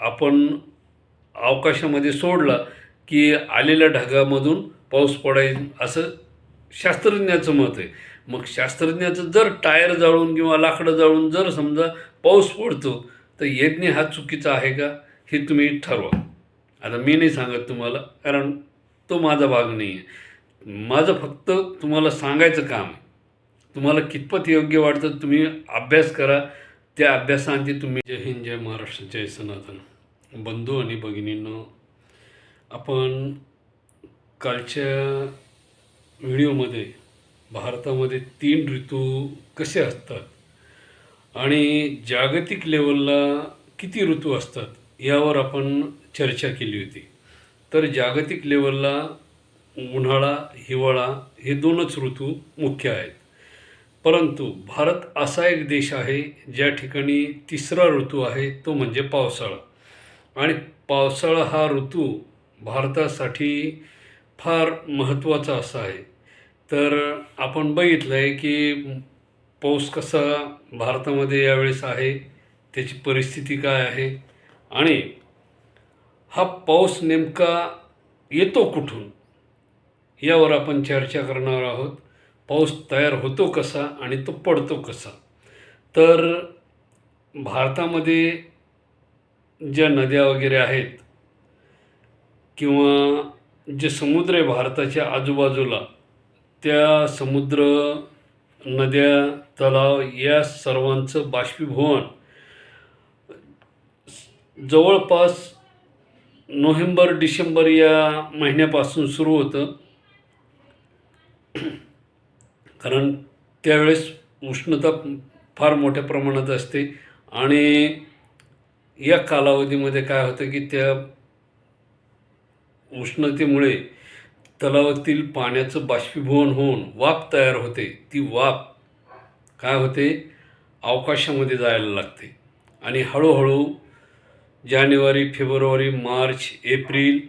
आपण अवकाशामध्ये सोडला की आलेल्या ढगामधून पाऊस पडायला असं शास्त्रज्ञाचं मत आहे. मग शास्त्रज्ञाचं जर टायर जाळून किंवा लाकडं जाळून जर समजा पाऊस पडतो तर यज्ञ हा चुकीचा आहे का हे तुम्ही ठरवा. आता मी नाही सांगत तुम्हाला, कारण तो माझा भाग नाही आहे. माझं फक्त तुम्हाला सांगायचं काम आहे. तुम्हाला कितपत योग्य वाटतं तुम्ही अभ्यास करा. त्या अभ्यासांती तुम्ही. जय हिंद, जय महाराष्ट्र, जय सनातन. बंधू आणि भगिनींनो, आपण कालच्या व्हिडिओमध्ये भारतामध्ये 3 ऋतू कसे असतात आणि जागतिक लेवलला किती ऋतू असतात यावर आपण चर्चा केली होती. तर जागतिक लेवलला उन्हाळा, हिवाळा हे 2च ऋतू मुख्य आहेत. परंतु भारत असा एक देश आहे ज्या ठिकाणी 3रा ऋतू आहे, तो म्हणजे पावसाळा. आणि पावसाळा हा ऋतू भारतासाठी फार महत्त्वाचा असा आहे. तर आपण बघितलं आहे की पाऊस कसा भारतामध्ये यावेळेस आहे, त्याची परिस्थिती काय आहे आणि हा पाऊस नेमका येतो कुठून यावर आपण चर्चा करणार आहोत. पाऊस तयार होतो कसा आणि तो पडतो कसा. तर भारतामध्ये ज्या नद्या वगैरे आहेत किंवा जे समुद्र आहे भारताच्या आजूबाजूला, त्या समुद्र, नद्या, तलाव या सर्वांचं बाष्पीभवन जवळपास नोव्हेंबर डिसेंबर या महिन्यापासून सुरू होतं. कारण त्यावेळेस उष्णता फार मोठ्या प्रमाणात असते आणि या कालावधीमध्ये काय होतं की त्या उष्णतेमुळे तलावातील पाण्याचं बाष्पीभवन होऊन वाफ तयार होते. ती वाफ काय होते, अवकाशामध्ये जायला लागते आणि हळूहळू जानेवारी, फेब्रुवारी, मार्च, एप्रिल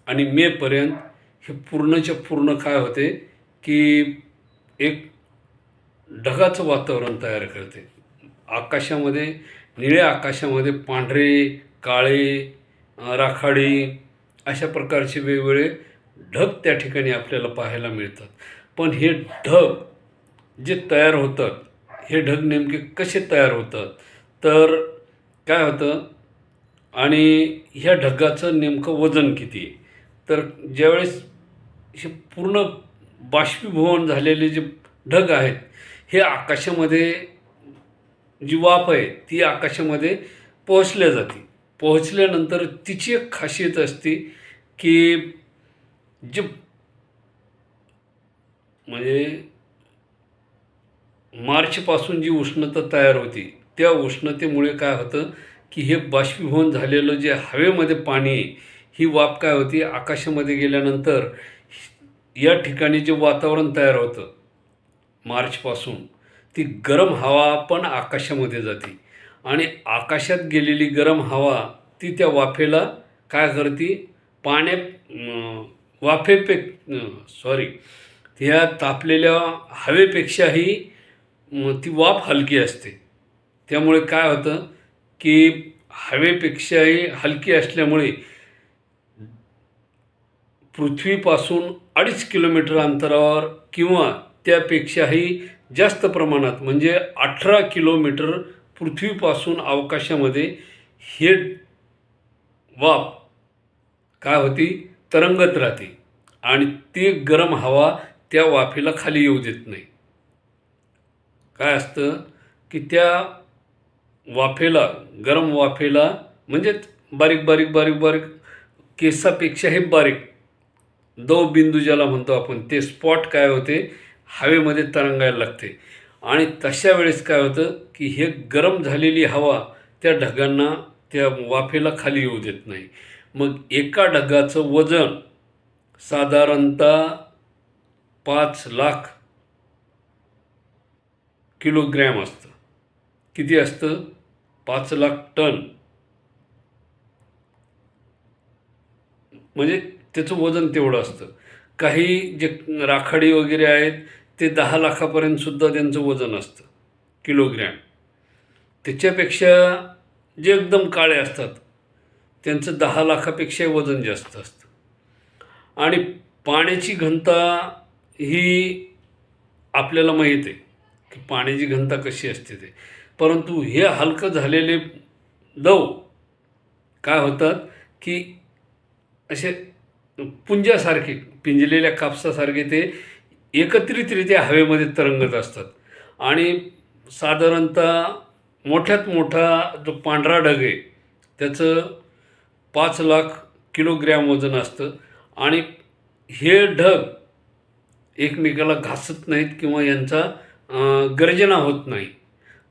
आणि मेपर्यंत हे पूर्णच्या पूर्ण काय होते की एक ढगाचं वातावरण तयार करते. आकाशामध्ये, निळ्या आकाशामध्ये पांढरे, काळे, राखाडी अशा प्रकारचे वेगवेगळे ढग त्या ठिकाणी आपल्याला पाहायला मिळतात. पण हे ढग जे तयार होतात, हे ढग नेमके कसे तयार होतात, तर काय होतं आणि ह्या ढगाचं नेमकं वजन किती आहे. तर ज्यावेळेस हे पूर्ण बाष्पीभवन झालेले जे ढग आहेत, हे आकाशामध्ये जी वाफ आहे ती आकाशामध्ये पोहोचल्या जाते. पोहोचल्यानंतर तिची एक खासियत असते की जे म्हणजे मार्चपासून जी उष्णता तयार होती, त्या उष्णतेमुळे काय होतं की हे बाष्पीभवन झालेलं जे हवेमध्ये पाणी आहे, ही वाफ काय होती आकाशामध्ये गेल्यानंतर या ठिकाणी जे वातावरण तयार होतं मार्चपासून, ती गरम हवा पण आकाशामध्ये जाते आणि आकाशात गेलेली गरम हवा ती त्या वाफेला काय करते, ह्या तापलेल्या हवेपेक्षाही ती वाफ हलकी असते. त्यामुळे काय होतं की हवेपेक्षाही हलकी असल्यामुळे पृथ्वीपासून 2.5 किलोमीटर अंतरावर किंवा त्यापेक्षाही जास्त प्रमाणात म्हणजे 18 किलोमीटर पृथ्वीपासून अवकाशामध्ये हे वाफ काय होती, तरंगत राहते आणि ती गरम हवा त्या वाफेला खाली येऊ देत नाही. काय असतं की त्या वाफेला, गरम वाफेला म्हणजे बारीक बारीक बारीक बारीक केसापेक्षाही बारीक दव बिंदू ज्याला म्हणतो आपण, ते स्पॉट काय होते हवेमध्ये तरंगायला लागते आणि तशा वेळेस काय होतं की हे गरम झालेली हवा त्या ढगांना, त्या वाफेला खाली येऊ देत नाही. मग एका ढगाचं वजन साधारणतः 5 लाख किलोग्रॅम असतं. किती असतं, 5 लाख टन. म्हणजे त्याचं वजन तेवढं असतं. काही जे राखाडी वगैरे आहेत ते 10 लाखापर्यंत सुद्धा त्यांचं वजन असतं किलोग्रॅम. त्याच्यापेक्षा जे एकदम काळे असतात त्यांचं 10 लाखापेक्षा वजन जास्त असतं. आणि पाण्याची घनता ही आपल्याला माहीत आहे की पाण्याची घनता कशी असते ते. परंतु हे हलकं झालेले दव काय होतात की असे पुंजासारखे, पिंजलेल्या कापसासारखे ते एकत्रितरित्या हवेमध्ये तरंगत असतात. आणि साधारणतः मोठ्यात मोठा जो पांढरा ढग आहे त्याचं 5 लाख किलोग्रॅम वजन असतं. आणि हे ढग एकमेकाला घासत नाहीत किंवा यांचा गर्जना होत नाही.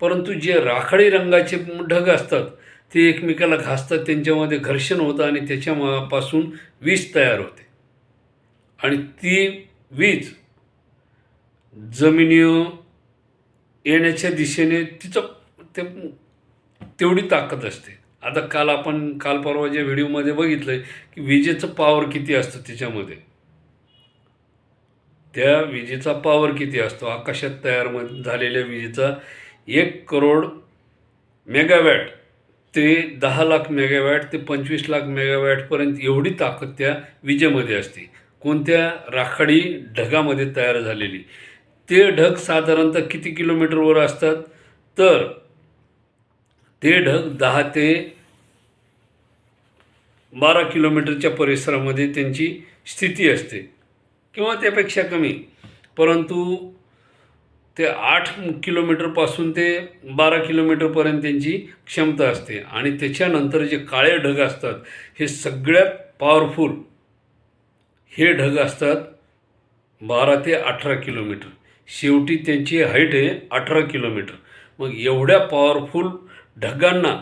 परंतु जे राखाडी रंगाचे ढग असतात ते एकमेकाला घासतात, त्यांच्यामध्ये घर्षण होतं आणि त्याच्यापासून वीज तयार होते. आणि ती वीज जमिनीवर येण्याच्या दिशेने तिचं ते तेवढी ताकद असते. आता काल परवाच्या व्हिडिओमध्ये बघितलं की विजेचं पॉवर किती असतं त्याच्यामध्ये. त्या विजेचा पॉवर किती असतो, आकाशात तयार झालेल्या विजेचा 1 करोड मेगावॅट ते 10 लाख मेगावॅट ते 25 लाख मेगावॅटपर्यंत एवढी ताकद त्या विजेमध्ये असते. कोणत्या राखाडी ढगामध्ये तयार झालेली. ते ढग साधारणतः किती किलोमीटरवर असतात, तर ते ढग 10 ते 12 किलोमीटरच्या परिसरामध्ये त्यांची स्थिती असते किंवा त्यापेक्षा कमी. परंतु ते 8 किलोमीटरपासून ते 12 किलोमीटरपर्यंत त्यांची क्षमता असते. आणि त्याच्यानंतर जे काळे ढग असतात हे सगळ्यात पॉवरफुल हे ढग असतात 12 ते 18 किलोमीटर. शेवटी त्यांची हाईट आहे 18 किलोमीटर. मग एवढ्या पॉवरफुल ढगांना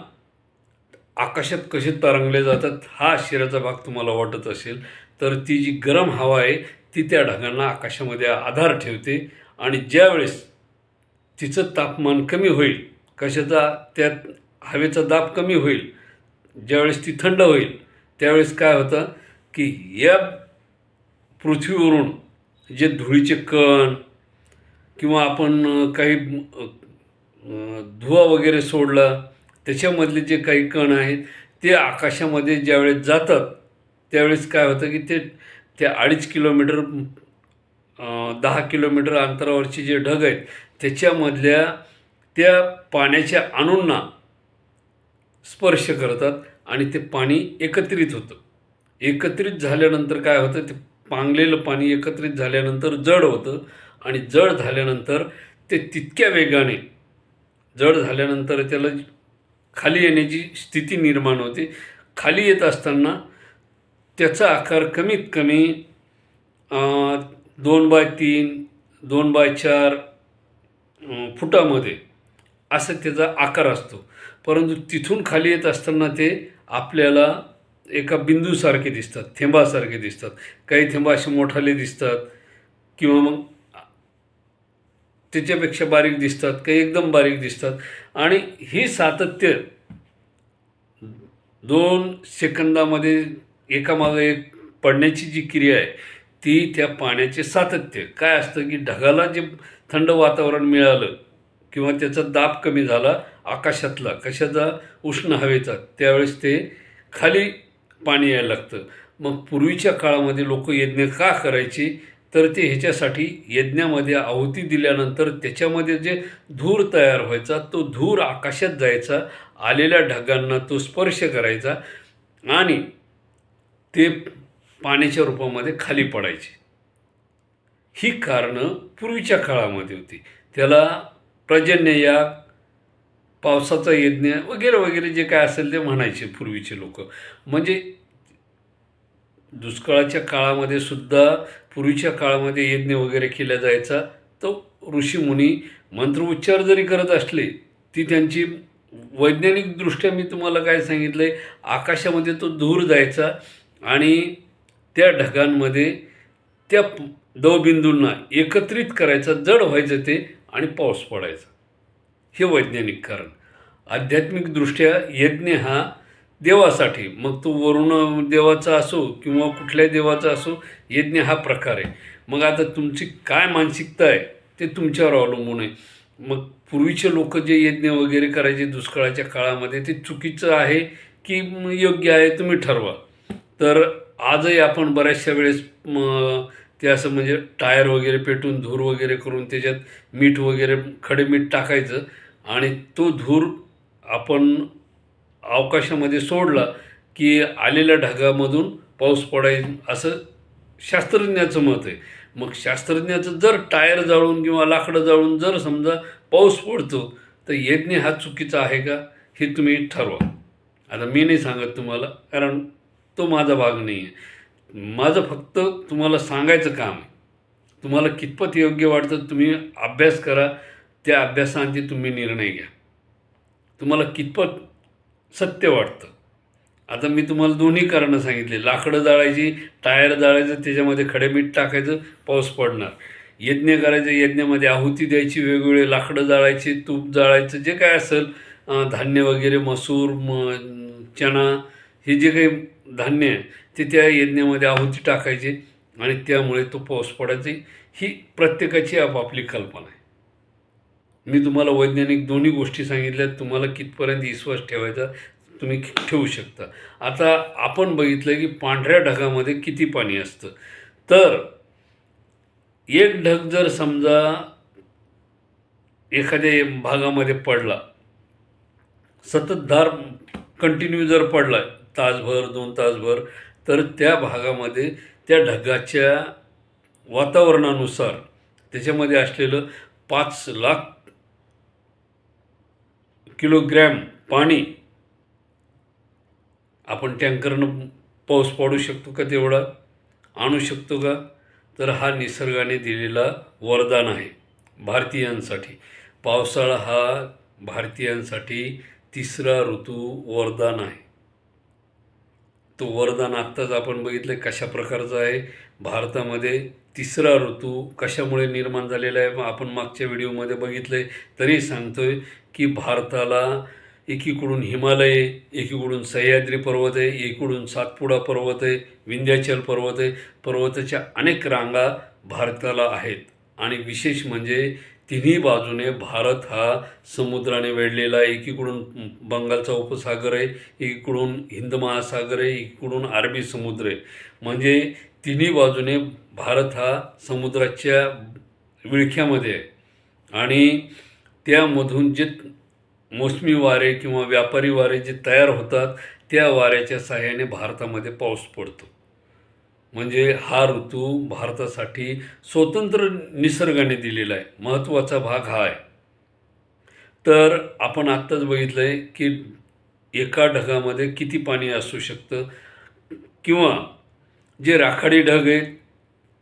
आकाशात कसे तरंगले जातात हा आश्चर्याचा भाग तुम्हाला वाटत असेल, तर ती जी गरम हवा आहे ती त्या ढगांना आकाशामध्ये आधार ठेवते. आणि ज्यावेळेस तिचं तापमान कमी होईल, त्यात हवेचा दाब कमी होईल, ज्यावेळेस ती थंड होईल, त्यावेळेस काय होतं की या पृथ्वीवरून जे धुळीचे कण किंवा आपण काही धुवा वगैरे सोडला त्याच्यामधले जे काही कण आहेत ते आकाशामध्ये ज्यावेळेस जातात त्यावेळेस काय होतं की त्या 2.5 किलोमीटर 10 किलोमीटर अंतरावरचे जे ढग आहेत त्याच्यामधल्या त्या पाण्याच्या अणूंना स्पर्श करतात आणि ते पाणी एकत्रित होतं. एकत्रित झाल्यानंतर काय होतं, ते पांगलेलं पाणी एकत्रित झाल्यानंतर जड होतं. आणि जड झाल्यानंतर ते तितक्या वेगाने जड झाल्यानंतर त्याला खाली येण्याची स्थिती निर्माण होते. खाली येत असताना त्याचा आकार कमीत कमी 2x3 2x4 फुटामध्ये असं त्याचा आकार असतो. परंतु तिथून खाली येत असताना ते आपल्याला एका बिंदूसारखे दिसतात, थेंबासारखे दिसतात. काही थेंब असे मोठाले दिसतात किंवा मग त्याच्यापेक्षा बारीक दिसतात, काही एकदम बारीक दिसतात. आणि ही सातत्य 2 सेकंदामध्ये एकामागे एक पडण्याची जी क्रिया आहे ती त्या पाण्याचे सातत्य काय असतं की ढगाला जे थंड वातावरण मिळालं किंवा त्याचा दाब कमी झाला आकाशातला, कशाचा, उष्ण हवेचा, त्यावेळेस ते खाली पाणी यायला लागतं. मग पूर्वीच्या काळामध्ये लोक यज्ञ का करायचे, तर ते ह्याच्यासाठी यज्ञामध्ये आहुती दिल्यानंतर त्याच्यामध्ये जे धूर तयार व्हायचा तो धूर आकाशात जायचा, आलेल्या ढगांना तो स्पर्श करायचा आणि ते पाण्याच्या रूपामध्ये खाली पडायचे. ही कारणं पूर्वीच्या काळामध्ये होती. त्याला पर्जन्ययाग, पावसाचा यज्ञ वगैरे वगैरे जे काय असेल ते म्हणायचे पूर्वीचे लोक. म्हणजे दुष्काळाच्या काळामध्ये सुद्धा पूर्वीच्या काळामध्ये यज्ञ वगैरे केला जायचा. तो ऋषीमुनी मंत्रोच्चार जरी करत असले ती त्यांची वैज्ञानिकदृष्ट्या मी तुम्हाला काय सांगितलं आहे, आकाशामध्ये तो धूर जायचा आणि त्या ढगांमध्ये त्या दवबिंदूंना एकत्रित करायचा, जड व्हायचं ते आणि पाऊस पडायचा. हे वैज्ञानिक कारण. आध्यात्मिकदृष्ट्या यज्ञ हा देवासाठी, मग तो वरुण देवाचा असो किंवा कुठल्याही देवाचा असो, यज्ञ हा प्रकार आहे. मग आता तुमची काय मानसिकता आहे ते तुमच्यावर अवलंबून आहे. मग पूर्वीचे लोक जे यज्ञ वगैरे करायचे दुष्काळाच्या काळामध्ये ते चुकीचं आहे की योग्य आहे, तुम्ही ठरवा. तर आजही आपण बऱ्याचशा वेळेस ते असं म्हणजे टायर वगैरे पेटून धूर वगैरे करून त्याच्यात मीठ वगैरे खडे मीठ टाकायचं आणि तो धूर आपण अवकाशामध्ये सोडला की आलेल्या ढगामधून पाऊस पडायला असं शास्त्रज्ञाचं मत आहे. मग शास्त्रज्ञाचं जर टायर जाळून किंवा लाकडं जाळून जर समजा पाऊस पडतो, तर यज्ञ हा चुकीचा आहे का, हे तुम्ही ठरवा. आता मी नाही सांगत तुम्हाला, कारण तो माझा भाग नाही आहे. माझं फक्त तुम्हाला सांगायचं काम आहे. तुम्हाला कितपत योग्य वाटतं तुम्ही अभ्यास करा, त्या अभ्यासाअंती तुम्ही निर्णय घ्या. तुम्हाला कितपत सत्य वाटतं. आता मी तुम्हाला दोन्ही कारणं सांगितले. लाकडं जाळायची, टायर जाळायचं, त्याच्यामध्ये खडे मीठ टाकायचं, पाऊस पडणार. यज्ञ करायचं, यज्ञामध्ये आहुती द्यायची, वेगवेगळे लाकडं जाळायची, तूप जाळायचं, जे काय असेल धान्य वगैरे, मसूर, चणा, हे जे काही धान्य आहे ते त्या यज्ञामध्ये आहुती टाकायची आणि त्यामुळे तो पाऊस पडायची. ही प्रत्येकाची आपापली कल्पना आहे. मी तुम्हाला वैज्ञानिक दोन्ही गोष्टी सांगितल्या. तुम्हाला कितपर्यंत विश्वास ठेवायचा तुम्ही ठेवू शकता. आता आपण बघितलं की पांढऱ्या ढगामध्ये किती पाणी असतं. तर एक ढग जर समजा एखाद्या भागामध्ये पडला, सततधार कंटिन्यू जर पडला तासभर 2 तासभर, तर त्या भागामध्ये त्या ढगाच्या वातावरणानुसार त्याच्यामध्ये असलेलं 5,00,000 किलोग्रॅम पाणी आपण टँकरनं पाऊस पाडू शकतो का, तेवढा आणू शकतो का? तर हा निसर्गाने दिलेला वरदान आहे भारतीयांसाठी. पावसाळा हा भारतीयांसाठी तिसरा ऋतू वरदान आहे. तो वरदान आत्ताच आपण बघितलं कशा प्रकारचा आहे. भारतामध्ये तिसरा ऋतू कशामुळे निर्माण झालेला आहे आपण मागच्या व्हिडिओमध्ये बघितलं आहे. तरी सांगतोय की भारताला एकीकडून हिमालय, एकीकडून सह्याद्री पर्वत आहे, एकीकडून सातपुडा पर्वत आहे, विंध्याचल पर्वत आहे. पर्वताच्या अनेक रांगा भारताला आहेत आणि विशेष म्हणजे तिन्ही बाजूने भारत हा समुद्राने वेढलेला आहे. एकीकडून बंगालचा उपसागर आहे, एकीकडून हिंद महासागर आहे, एकीकडून अरबी समुद्र आहे. म्हणजे तिन्ही बाजूने भारत हा समुद्राच्या विळख्यामध्ये आहे आणि त्यामधून जे मोसमी वारे किंवा व्यापारी वारे जे तयार होतात, त्या वाऱ्याच्या सहाय्याने भारतामध्ये पाऊस पडतो. म्हणजे हा ऋतू भारतासाठी स्वतंत्र निसर्गाने दिलेला आहे. महत्त्वाचा भाग हा आहे. तर आपण आत्ताच बघितलं आहे की एका ढगामध्ये किती पाणी असू शकतं किंवा जे राखाडी ढग आहेत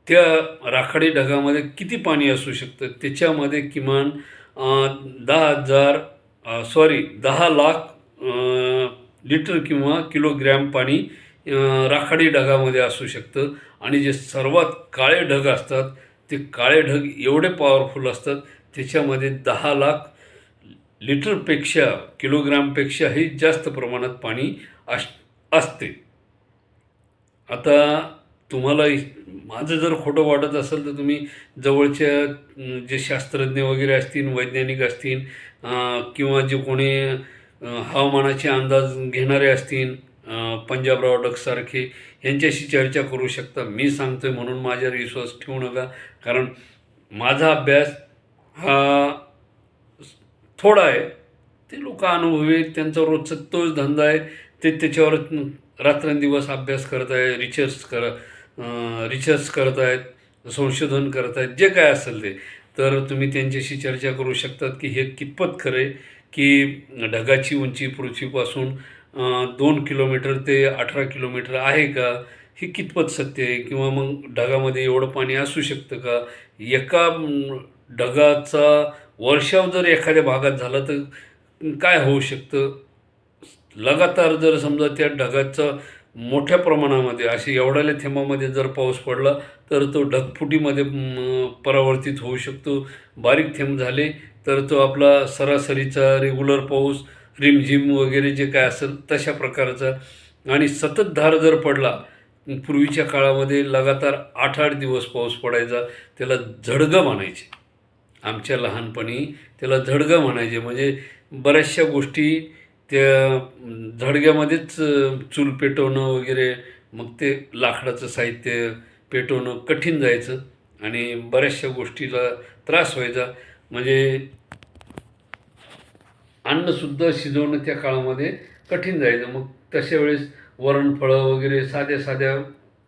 त्या राखाडी ढगामध्ये किती पाणी असू शकतं. त्याच्यामध्ये किमान 10 लाख लिटर किंवा किलोग्रॅम पाणी राखाडी ढगामध्ये असू शकतं. आणि जे सर्वात काळे ढग असतात ते काळे ढग एवढे पॉवरफुल असतात, त्याच्यामध्ये 10 लाख लिटरपेक्षा किलोग्रामपेक्षाही जास्त प्रमाणात पाणी असते. आता तुम्हाला माझं जर खोटं वाटत असेल तर तुम्ही जवळच्या जे शास्त्रज्ञ वगैरे असतील, वैज्ञानिक असतील किंवा जे कोणी हवामानाचे अंदाज घेणारे असतील, पंजाबराव डकसारखे, यांच्याशी चर्चा करू शकता. मी सांगतोय म्हणून माझ्यावर विश्वास ठेवू नका, कारण माझा अभ्यास हा थोडा आहे. ते लोक अनुभवी आहेत, त्यांचा रोजचा तोच धंदा आहे. ते त्याच्यावर रात्रंदिवस अभ्यास करत आहे, रिसर्च करत आहेत, संशोधन करत आहेत, जे काय असेल ते. तर तुम्ही त्यांच्याशी चर्चा करू शकतात की हे कितपत खरं आहे की ढगाची उंची पृथ्वीपासून 2 किलोमीटर ते 18 किलोमीटर आहे का, हे कितपत सत्य आहे. किंवा मग ढगामध्ये एवढं पाणी असू शकतं का. एका ढगाचा वर्षाव जर एखाद्या भागात झाला तर काय होऊ शकतं. लगातार जर समजा त्या ढगाचा मोठ्या प्रमाणामध्ये असे एवढ्याल्या थेंबामध्ये जर पाऊस पडला तर तो ढगफुटीमध्ये परावर्तित होऊ शकतो. बारीक थेंब झाले तर तो आपला सरासरीचा रेग्युलर पाऊस, रिमझिम वगैरे जे काय असेल तशा प्रकारचा. आणि सततधार जर पडला, पूर्वीच्या काळामध्ये लगातार 8-8 दिवस पाऊस पडायचा, त्याला झडगं म्हणायचे. आमच्या लहानपणी त्याला झडगं म्हणायचे. म्हणजे बऱ्याचशा गोष्टी त्या झडग्यामध्येच चूल पेटवणं वगैरे, मग ते लाकडाचं साहित्य पेटवणं कठीण जायचं आणि बऱ्याचशा गोष्टीला त्रास व्हायचा. म्हणजे अन्नसुद्धा शिजवणं त्या काळामध्ये कठीण जायचं. मग तशा वेळेस वरणफळं वगैरे साध्या साध्या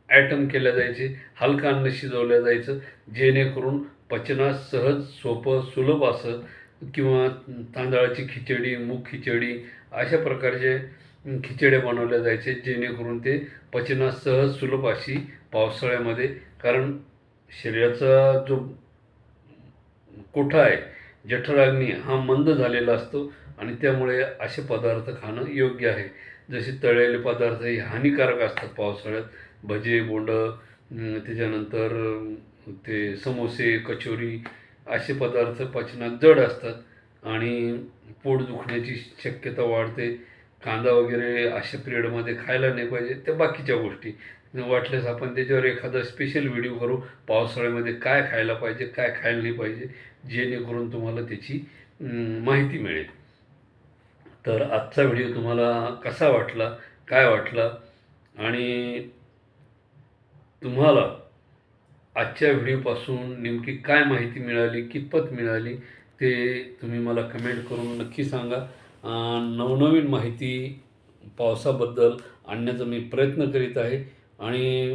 आयटम केल्या जायचे, हलकं अन्न शिजवलं जायचं, जेणेकरून पचनास सहज, सोपं, सुलभ असं. किंवा तांदळाची खिचडी, मूग खिचडी अशा प्रकारचे खिचड्या बनवल्या जायचे, जेणेकरून ते पचनास सहज, सुलभ अशी पावसाळ्यामध्ये. कारण शरीराचा जो कोठा आहे, जठराग्नी हा मंद झालेला असतो आणि त्यामुळे असे पदार्थ खाणं योग्य आहे. जसे तळलेले पदार्थ हे हानिकारक असतात पावसाळ्यात. भजे, बोंडं, त्याच्यानंतर ते समोसे, कचोरी असे पदार्थ पचनात जड असतात आणि पोट दुखण्याची शक्यता वाढते. कांदा वगैरे अशा पिरियडमध्ये खायला नाही पाहिजे. त्या बाकीच्या गोष्टी वाटल्यास आपण त्याच्यावर एखादा स्पेशल व्हिडिओ करू, पावसाळ्यामध्ये काय खायला पाहिजे, काय खायला नाही पाहिजे, जेणेकरून तुम्हाला त्याची माहिती मिळेल. तर आजचा व्हिडिओ तुम्हाला कसा वाटला, काय वाटला आणि तुम्हाला आजच्या व्हिडिओपासून नेमकी काय माहिती मिळाली, कितपत मिळाली, ते तुम्ही मला कमेंट करून नक्की सांगा. नवनवीन माहिती पावसाबद्दल आणण्याचा मी प्रयत्न करीत आहे आणि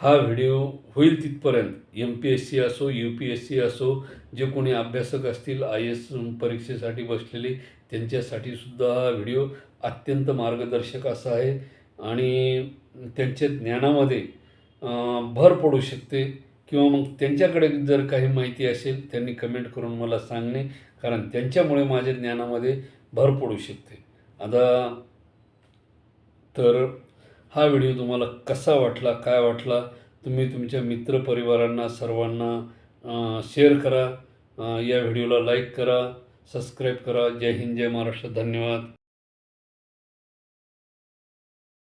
हा व्हिडिओ होईल तिथपर्यंत MPSC असो, UPSC असो, जे कोणी अभ्यासक असतील, IAS परीक्षेसाठी बसलेले, त्यांच्यासाठी सुद्धा हा व्हिडिओ अत्यंत मार्गदर्शक असा आहे आणि त्यांच्या ज्ञानामध्ये भर पडू शकते. किंवा मग त्यांच्याकडे जर काही माहिती असेल, त्यांनी कमेंट करून मला सांगणे, कारण त्यांच्यामुळे माझ्या ज्ञानामध्ये भर पडू शकते. आता तर हा व्हिडिओ तुम्हाला कसा वाटला, काय वाटला, तुम्ही तुमच्या मित्रपरिवारांना सर्वांना शेअर करा. या व्हिडिओला लाईक करा, सबस्क्राईब करा. जय हिंद, जय महाराष्ट्र. धन्यवाद.